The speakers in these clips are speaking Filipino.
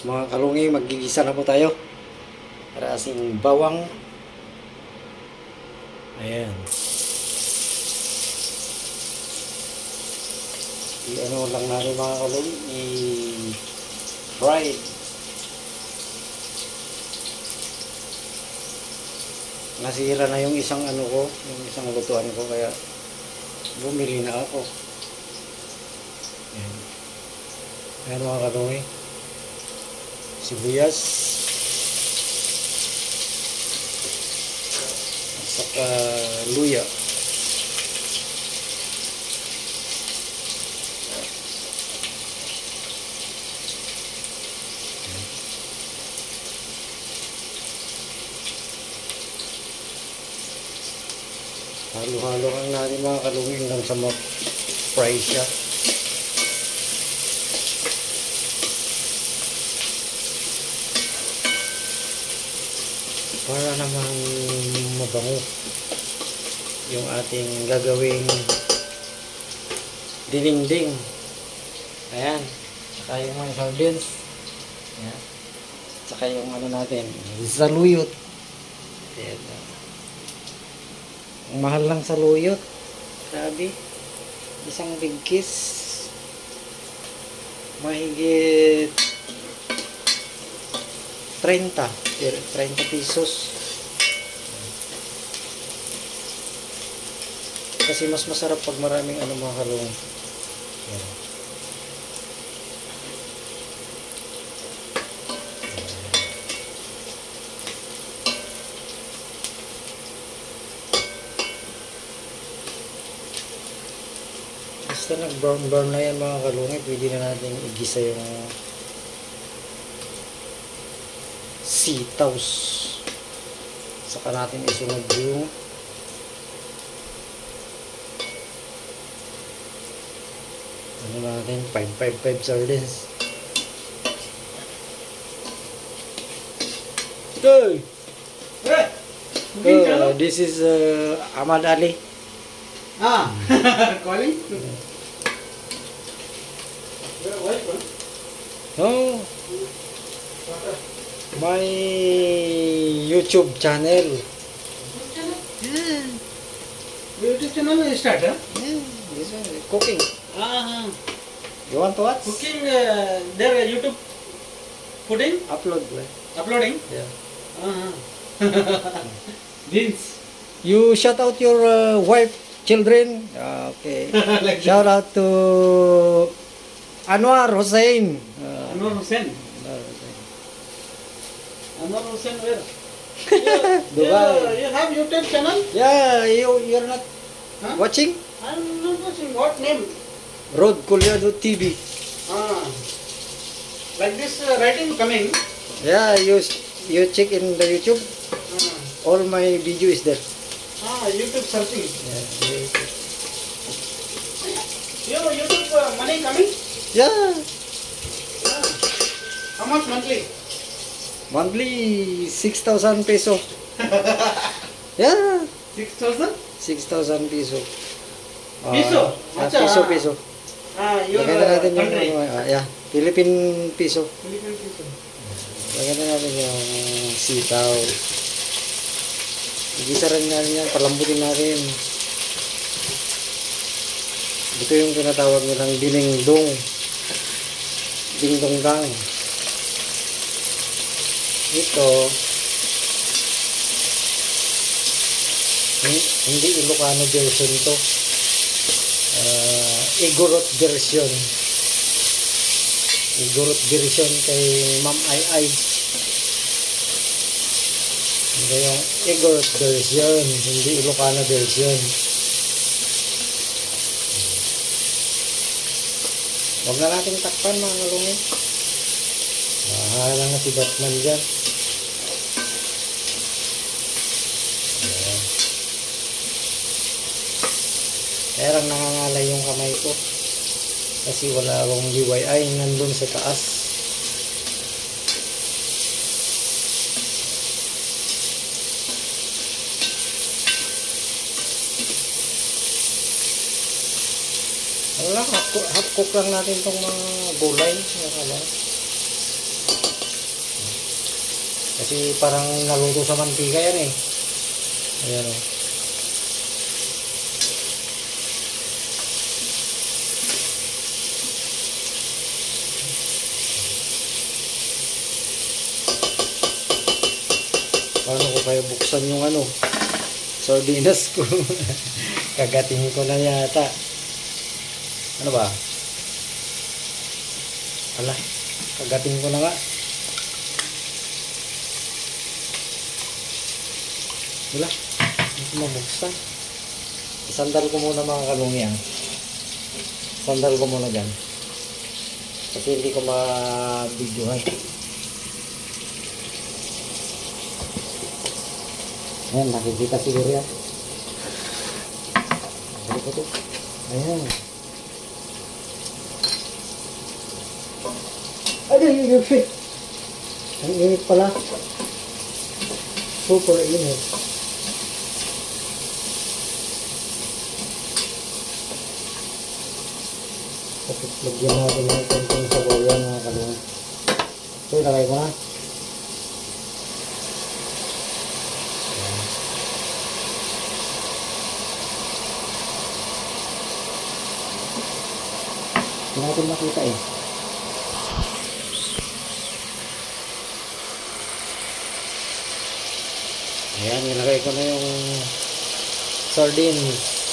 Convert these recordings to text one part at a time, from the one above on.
Mga kalungi, magigisa na po tayo para asing bawang. Ayan. I-ano lang natin mga kalungi, i-fry. Nasira na yung isang ano ko, yung isang lutuan ko, kaya bumili na ako. Ayan. Ayan mga kalungi, sibuyas at saka luya. Halo-halo lang natin mga kalungi hanggang sa ma-fry siya. Para naman mabango yung ating gagawing dinding. Ayan. Saka yung mga sardines. Ayan. Saka yung ano natin, saluyot. Ayan. Ang mahal lang saluyot. Grabe. Isang big kiss. Mahigit 30 pesos. Kasi mas masarap pag maraming ano mga kalungi. Ayan. Basta nag-brown na yan mga kalungi, pwede na natin igisa yung sitaws. Saka natin isunod yung ano natin, 555 sardines. Hey! This is Ahmad Ali. Calling? Oh, my YouTube channel. Yeah. YouTube channel start, huh? Yeah, this one, cooking. You want to watch? Cooking, there YouTube putting, Upload. Like. uploading. Yeah. Beans. You shout out your wife, children. Okay. Like Shout out to Anwar Hussein. Anwar Hussain. Anwar Hussein. Anwar Hussain where? Dubai. You have YouTube channel? Yeah, you're not Huh? watching? I'm not watching. What name? Road Kulyado TV. Like this writing coming. Yeah, you check in the YouTube. All my video is there. YouTube searching. Yeah. Your YouTube money coming? Yeah. How much monthly? Monthly 6,000 peso. Yeah. 6,000? 6,000 peso. Piso? Peso. Your Lagyan na natin yung country. yeah, Philippine peso. Philippine piso. Lagyan na natin yung sitaw. Igisa rin natin yan, palambutin natin. Ito yung tinatawag nilang dinengdong. Dingdonggang. Ito, hindi Ilocano version to. Igorot version. Igorot version kay Ma'am Ai. Ito yung Igorot version, hindi Ilocano version. Huwag na natin takpan mga kalungi. Bahala na si Batman dyan. Ayan. Kaya lang nangangalay yung kamay ko. Kasi wala akong DIY nandun sa taas. Wala, half cook lang natin itong mga gulay. Kasi parang naluto sa mantika yan eh. Ayan o. Paano ko kaya buksan yung ano? Sardinas ko. Kagating ko na yata. Ano ba? Ala, kagating ko na nga. Wala, hindi ko mabuksan. Sandal ko muna mga kalungi ah. Sandal ko muna dyan. Kasi hindi ko ma-videohan. Ayan, nakikita siguro yan. Ano ko to? Ayan. Ay, ang init pala. Super init. Tapos lagyan natin ng konting sabaw yan mga kalungi. So, ilagay ko na. Hindi natin makita eh. Ayan, nilagay ko na yung sardines.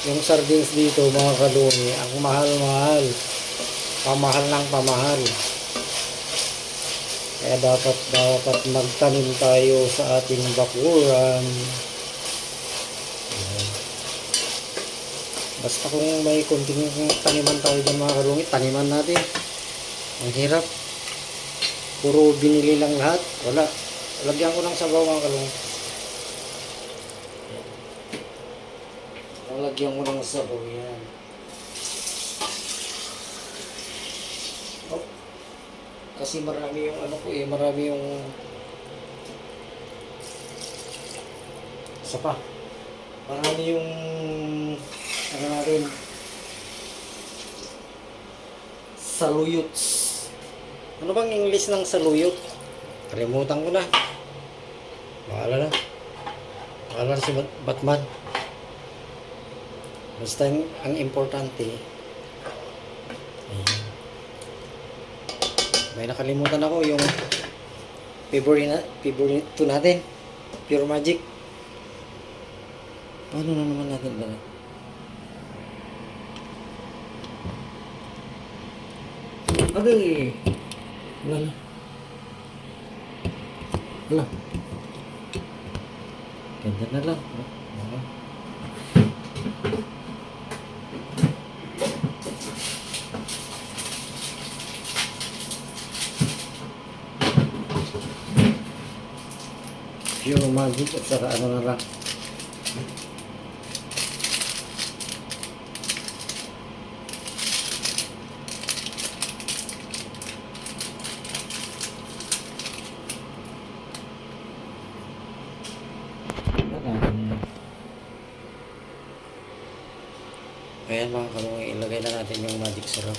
Yung sardines dito mga kalungi, ang mahal-mahal. Pamahal ng pamahal. Kaya dapat magtanim tayo sa ating bakuran. Ayan. Basta kung may kunting taniman tayo dyan mga kalungi, taniman natin. Ang hirap. Puro binili lang lahat. Wala. Lagyan ko ng sabaw mga kalungi. Lagyan ko ng sabaw yan. Oh. Kasi marami yung ano ko eh. Marami yung isa pa. Marami yung ano natin saluyot. Ano bang English ng saluyot? Kalimutan ko na. Bahala na. Bahala na si Batman. Basta ang importante. Ayan. May nakalimutan ako yung favorite natin. Pure Magic. Paano na naman natin ba? Aday! Wala na. Wala. Ganda na lang. Wala. Pure Magic at saka ano na lang. Ayan mga kalungi, ilagay na natin yung magic syrup.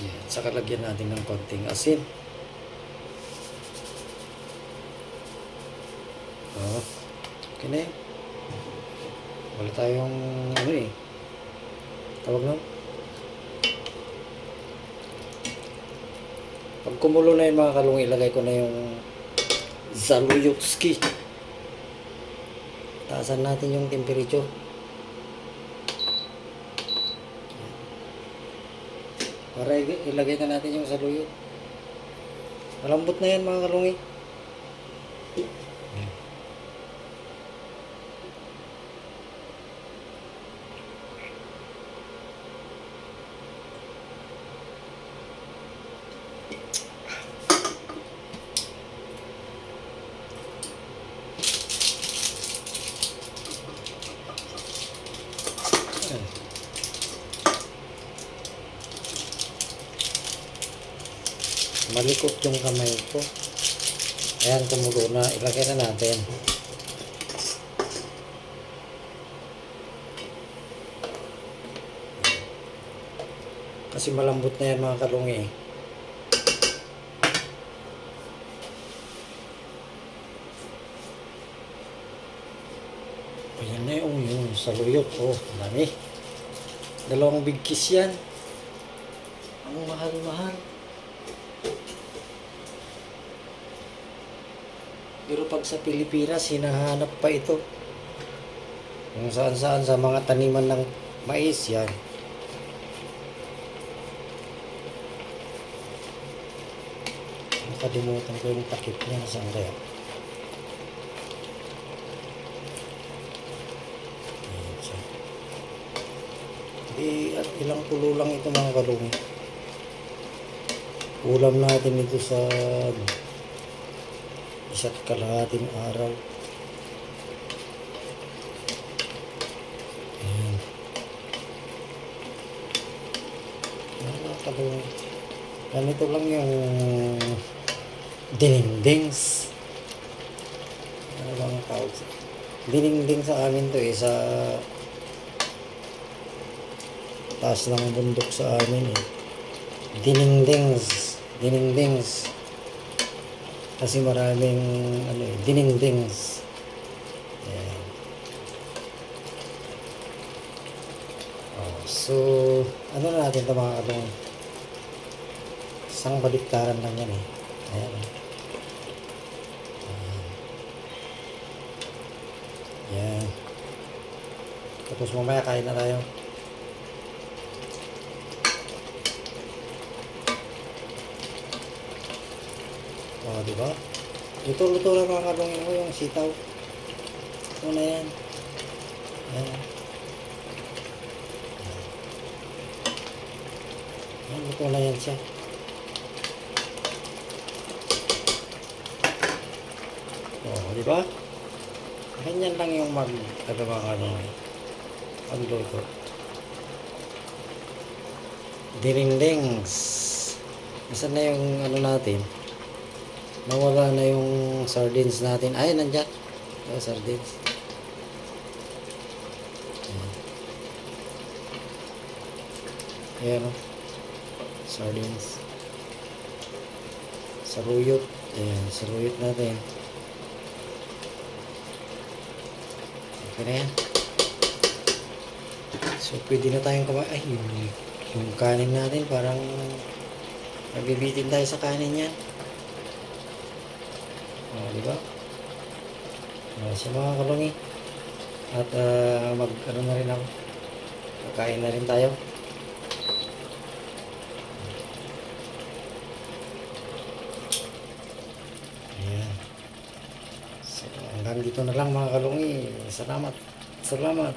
Ayan, saka lagyan natin ng konting asin. Oh, okay na yun. Wala tayong ano eh. Tawag lang. Pag kumulo na yun mga kalungi, ilagay ko na yung Zaluyotski. Taasan natin yung temperature. Para ilagay na natin yung saluyot. Malambot na yan mga kalungi. Malikot yung kamay ko. Ayan, kumulo na. Ilagay na natin. Kasi malambot na yan mga kalungi. Ayan na yung saluyot. Oh, dami. Dalawang big kiss yan. Ang mahal-mahal. Pero pag sa Pilipinas, hinahanap pa ito. Kung saan-saan sa mga taniman ng mais yan. Nakalimutan ko yung takip niya. Saan kaya? Ayan siya. At ilang kulo lang ito mga kalungi. Ulam natin ito sa isa't kalahating araw. Ayan. Mga kalungi. Ganito lang yung dinindings. Ano bang tawag sa dininding sa amin to eh, sa taas ng bundok sa amin eh. Dinindings kasi maraming ano eh, dinindings. Ayan. So ano na natin ito mga kalong, isang baliktaran lang yan eh. Ayan. Ayan. Tapos mamaya kain na tayo. O, diba? Luto-luto lang mga kalungin ko yung sitaw. Ito na yan. Ayan. Ayan, luto na yan siya. O, diba? Ganyan lang yung ano mga kalungin. Pagluto. Dirindings. Isa na yung ano natin. Nawala na yung sardines natin. Ay, nandyan. Sardines. Ayan o. Sardines. Saruyot. Ayan, saruyot natin. Okay na yan. So, pwede na tayong kumain. Ay, yung kanin natin parang nabibitin tayo sa kanin yan. Diba? Sa mga kalungi. At ano na rin ako. Kakain na rin tayo. Ayan. So, hanggang dito na lang mga kalungi. Salamat. Salamat.